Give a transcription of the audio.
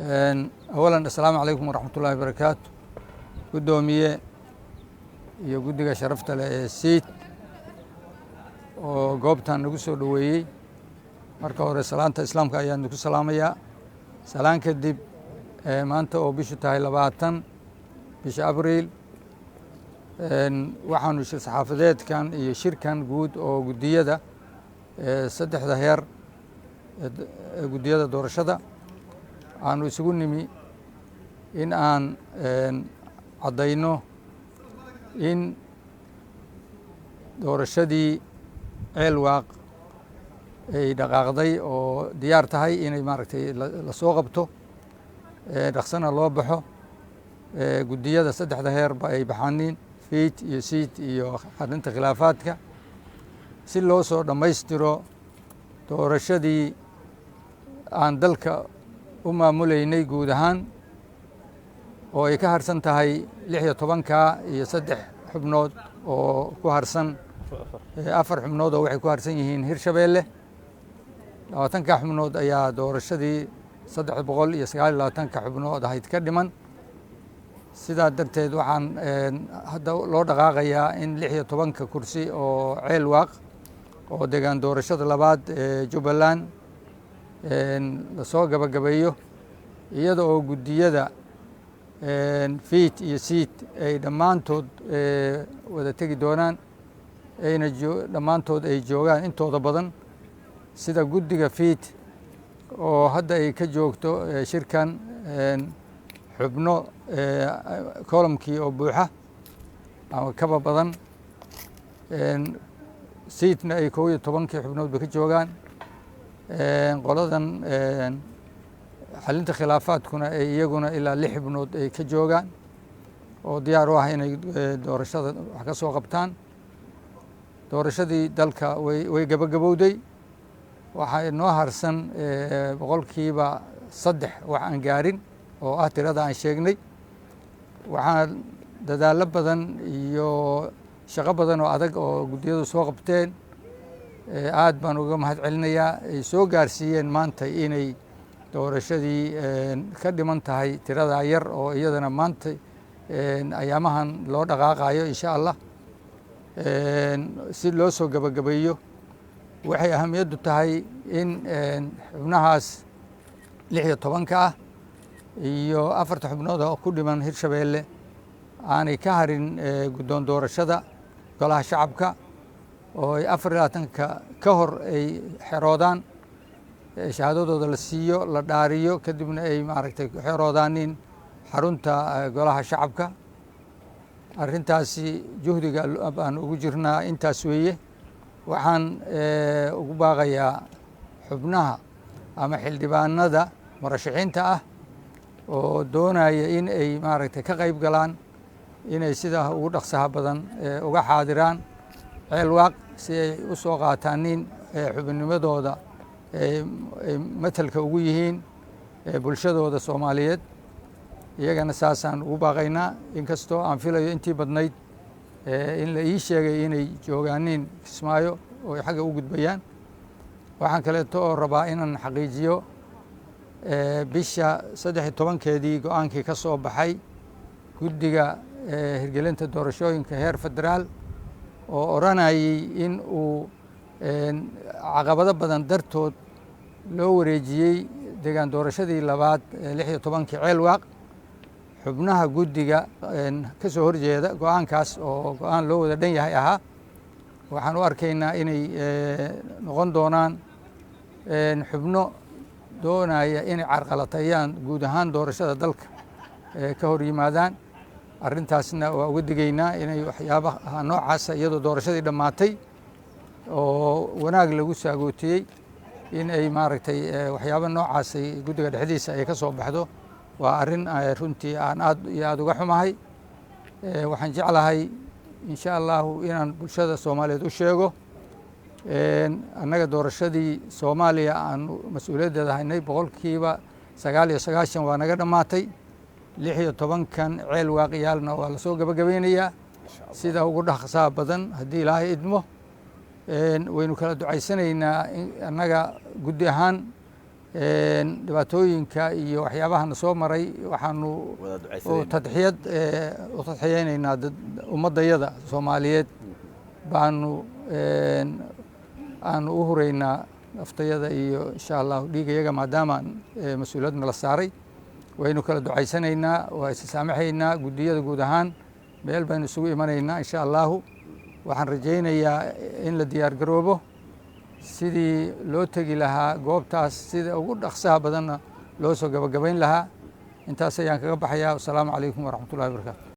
أولا السلام عليكم ورحمة الله وبركاته. قدومية iyo guddiga sharafta leh ee siid oo goobtan nagu soo dhoweeyey. Marka hore salaanta islaamka ayaan ku salaamayaa. Salaan kadib maanta oo bishu tahay 20 bisha Abriil waxaanu shir saxaafadeedkan iyo shirkan guud oo guddiyada saddexda heer guddiyada doorashada aanu isugu nimi in aan caddayno in doorashadii Ceelwaaq ay dhaqaaqday oo diyaar tahay inay maaragtay la soo qabto dhaqsana loo baxo. Guddiyada saddexda heerba ay baxaaniin fiid iyo siid iyo xalinta khilaafaadka si loo soo dhammaystiro doorashadii aan dalka u maamulaynay guud ahaan oo ay ka harsan tahay 16 iyo 3 xubnood oo ku harsan 4 xubnood oo waxay ku harsan yihiin Hirshabeelle. 20 xubnood ayaa doorashadii 329 xubnood ahayd ka dhiman. sidaa darteed waxaan hadda loo dhaqaaqayaa in 16 kursi oo Ceelwaaq oo deegaan doorashada labaad ee Jubbaland la soo gabagabeeyo iyada oo guddiyada fiid iyo siid ay dhammaantood wada tegi doonaan ayna dhammaantood ay joogaan intooda badan sida guddiga fiid oo hadda ay ka joogto shirkan xubno kolomkii oo buuxa ama kaba badan siidna ay 12 xubnoodba ka joogaan qoladan xalinta khilaafaadkuna ay iyaguna ilaa 6 xubnood ay ka joogaan oo diyaar u ah inay doorashada wax ka soo qabtaan. doorashadii dalka way gabagabowday. waxaa noo harsan boqolkiiba 3 wax aan gaarin oo ah tirada aan sheegnay. waxaa dadaallo badan iyo shaqo badan oo adag oo guddiyadu soo qabteen aad baan uga mahad celinayaa. ay soo gaarsiiyeen maanta inay doorashadii ka dhiman tahay tirada yar oo iyadana maanta ayaamahan loo dhaqaaqayo insha Allah si loo soo gabagabeeyo. waxay ahamiyaddu tahay in xubnahaas 16 ah iyo 4 xubnood oo ku dhiman Hirshabeelle aanay ka harin guddoon doorashada golaha shacabka oo ay 24 ka hor ay xeroodaan shahaadadooda la siiyo la dhaariyo kadibna ay maaragtay ku xeroodaanin xarunta golaha shacabka. arrintaasi juhdiga aan ugu jirnaa intaas weeye. waxaan ugu baaqayaa xubnaha ama xildhibaanada murashaxiinta ah oo doonaya in ay maaragtay ka qayb galaan inay sida ugu dhaqsaha badan uga xaadiraan Ceelwaaq si ay u soo qaataanin xubinnimadooda ay matalka ugu yihiin bulshadooda Soomaaliyeed. iyagana saasaan ugu baaqaynaa inkastoo aan filayo intii badnayd in la ii sheegay inay joogaanin Kismaayo oo ay xagga u gudbayaan. waxaan kaleeto oo rabaa inaan xaqiijiyo bisha 13keedii go'aankii ka soo baxay guddiga hirgelinta doorashooyinka heer federaal oo oranayay in uu caqabado badan dartood loo wareejiyey deegaan doorashadii labaad 16 Ceelwaaq. xubnaha guddiga ka soo horjeeda go'aankaas oo go'aan loo wada dhan yahay ahaa waxaan u arkaynaa inay noqon doonaan xubno doonaya inay carqalateeyaan guud ahaan doorashada dalka ka hor yimaadaan. arrintaasna waa uga digaynaa inay waxyaabaha noocaasa iyadoo doorashadii dhammaatay oo wanaag lagu saagootiyey in ay maaragtay waxyaabo noocaasay guddiga dhexdiisa ay ka soo baxdo. waa arrin runtii aan aad iyo aad uga xumahay. waxaan jeclahay insha Allahu inaan bulshada Soomaaliyeed u sheego annaga doorashadii Soomaaliya aan mas'uuliyaddeeda haynay boqolkiiba 99 waa naga dhammaatay. 16kan Ceelwaaq yaalna waa la soo gabagabeynayaa sida ugu dhaqsaha badan haddii Ilaahay idmo. waynu kala ducaysanaynaa annaga guddi ahaan dhibaatooyinka iyo waxyaabahana soo maray waxaanu tadxiyad u tadxiyeynaynaa ummaddayada Soomaaliyeed baanu aanu u huraynaa naftayada iyo insha Allah dhiigayaga maadaama mas-uuliyad nala saaray waynu kala ducaysanaynaa waa is saamaxaynaa guddiyada guud ahaan meel baynu isugu imanaynaa insha Allah waxaan rajaynayaa in la diyaar garoobo sidii loo tegi lahaa goobtaas sida ugu dhaqsaha badanna loo soo gabagabayn lahaa intaas ayaan kaga baxayaa. Assalaamu calaykum waraxmatullaahi wabarakaatu.